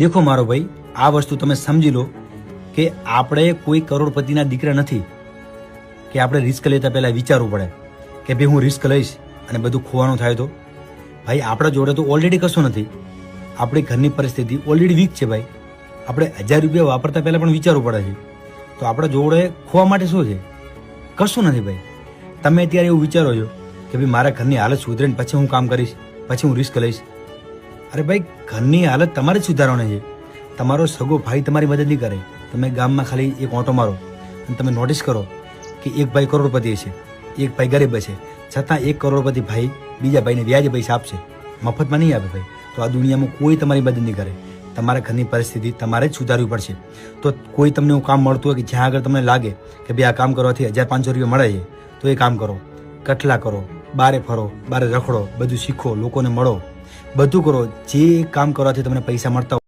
દેખો મારો ભાઈ, આ વસ્તુ તમે સમજી લો કે આપણે કોઈ કરોડપતિના દીકરા નથી કે આપણે રિસ્ક લેતા પહેલા વિચારવું પડે કે ભાઈ હું રિસ્ક લઈશ અને બધું ખોવાનું થાય તો. ભાઈ આપણા જોડે તો ઓલરેડી કશું નથી, આપણી ઘરની પરિસ્થિતિ ઓલરેડી વીક છે ભાઈ. આપણે 1000 રૂપિયા વાપરતા પહેલા પણ વિચારવું પડે છે. તો આપણા જોડે ખોવા માટે શું છે? કશું નથી ભાઈ. તમે અત્યારે એવું વિચારો છો કે ભાઈ મારા ઘરની હાલત સુધરે ને પછી હું કામ કરીશ, પછી હું રિસ્ક લઈશ. અરે ભાઈ, ઘરની હાલત તમારે જ સુધારવાની છે. તમારો સગો ભાઈ તમારી મદદ નહીં કરે. તમે ગામમાં ખાલી એક ઓટો મારો અને તમે નોટિસ કરો કે એક ભાઈ કરોડપતિ છે, એક ભાઈ ગરીબ છે, છતાં એક કરોડપતિ ભાઈ બીજા ભાઈને વ્યાજે પૈસા આપશે, મફતમાં નહીં આપે ભાઈ. તો આ દુનિયામાં કોઈ તમારી મદદ નહીં કરે. તમારા ઘરની પરિસ્થિતિ તમારે જ સુધારવી પડશે. તો કોઈ તમને એવું કામ મળતું હોય કે જ્યાં આગળ તમને લાગે કે ભાઈ આ કામ કરવાથી 1500 રૂપિયા મળે છે, તો એ કામ કરો. કટલા કરો, બારે ફરો, બારે રખડો, બધું શીખો, લોકોને મળો, બધું કરો. જે કામ કરવાથી તમને પૈસા મળતા